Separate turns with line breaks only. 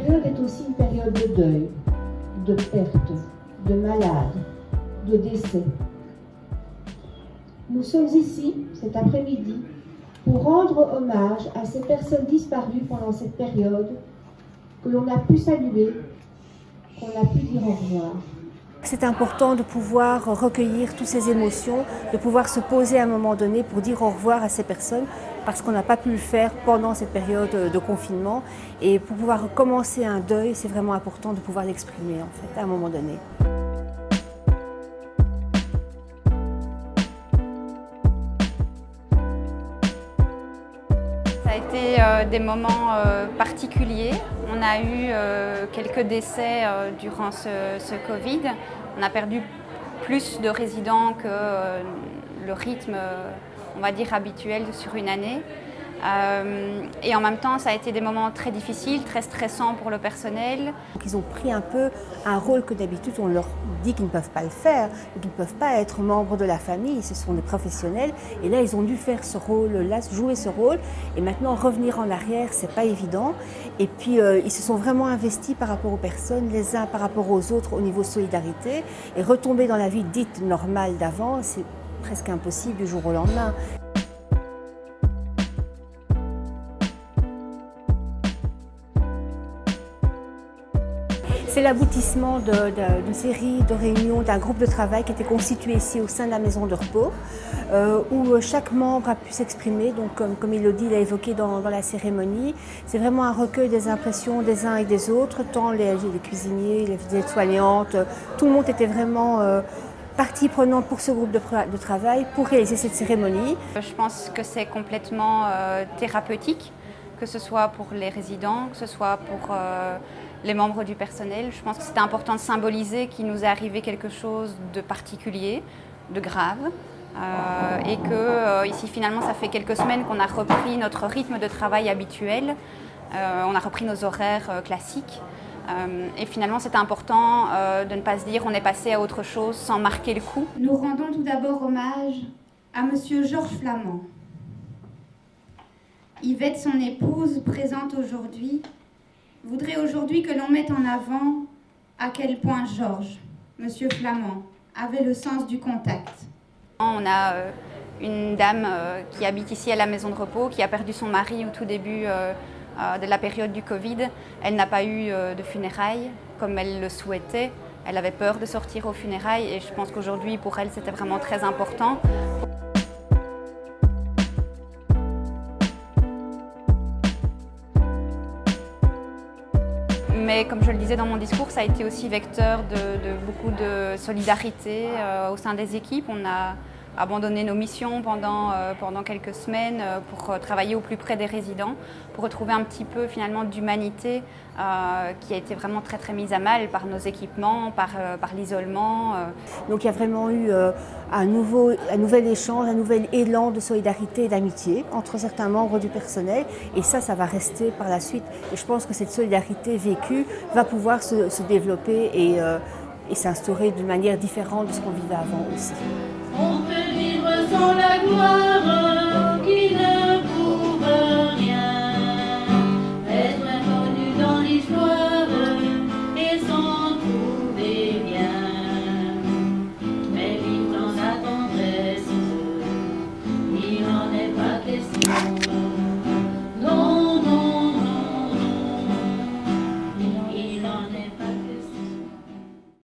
période est aussi une période de deuil, de perte, de malade, de décès. Nous sommes ici, cet après-midi, pour rendre hommage à ces personnes disparues pendant cette période, que l'on a pu saluer, qu'on a pu dire au revoir.
C'est important de pouvoir recueillir toutes ces émotions, de pouvoir se poser à un moment donné pour dire au revoir à ces personnes, parce qu'on n'a pas pu le faire pendant cette période de confinement. Et pour pouvoir commencer un deuil, c'est vraiment important de pouvoir l'exprimer en fait, à un moment donné.
Ça a été des moments particuliers. On a eu quelques décès durant ce Covid. On a perdu plus de résidents que le rythme, on va dire, habituel sur une année. Et en même temps, ça a été des moments très difficiles, très stressants pour le personnel.
Ils ont pris un peu un rôle que d'habitude on leur dit qu'ils ne peuvent pas le faire, qu'ils ne peuvent pas être membres de la famille, ce sont des professionnels. Et là, ils ont dû faire ce rôle-là, jouer ce rôle. Et maintenant, revenir en arrière, c'est pas évident. Et puis, ils se sont vraiment investis par rapport aux personnes, les uns par rapport aux autres au niveau solidarité. Et retomber dans la vie dite normale d'avant, c'est presque impossible du jour au lendemain. C'est l'aboutissement d'une série de réunions, d'un groupe de travail qui était constitué ici au sein de la maison de repos, où chaque membre a pu s'exprimer. Donc, comme Élodie l'a évoqué dans la cérémonie, c'est vraiment un recueil des impressions des uns et des autres, tant les cuisiniers, les aides-soignantes, tout le monde était vraiment partie prenante pour ce groupe de travail pour réaliser cette cérémonie.
Je pense que c'est complètement thérapeutique, que ce soit pour les résidents, que ce soit pour les membres du personnel. Je pense que c'était important de symboliser qu'il nous est arrivé quelque chose de particulier, de grave, et que ici finalement ça fait quelques semaines qu'on a repris notre rythme de travail habituel, on a repris nos horaires classiques, et finalement c'était important de ne pas se dire on est passé à autre chose sans marquer le coup.
Nous rendons tout d'abord hommage à Monsieur Georges Flamand. Yvette, son épouse, présente aujourd'hui, voudrait aujourd'hui que l'on mette en avant à quel point Georges, Monsieur Flamand, avait le sens du contact.
On a une dame qui habite ici à la maison de repos, qui a perdu son mari au tout début de la période du Covid. Elle n'a pas eu de funérailles comme elle le souhaitait. Elle avait peur de sortir aux funérailles et je pense qu'aujourd'hui, pour elle, c'était vraiment très important. Mais comme je le disais dans mon discours, ça a été aussi vecteur de beaucoup de solidarité au sein des équipes. On a abandonné nos missions pendant quelques semaines pour travailler au plus près des résidents, pour retrouver un petit peu finalement d'humanité qui a été vraiment très très mise à mal par nos équipements, par l'isolement.
Donc il y a vraiment eu un nouvel échange, un nouvel élan de solidarité et d'amitié entre certains membres du personnel et ça va rester par la suite. Et je pense que cette solidarité vécue va pouvoir se développer et s'instaurer d'une manière différente de ce qu'on vivait avant aussi.
On peut vivre sans la gloire.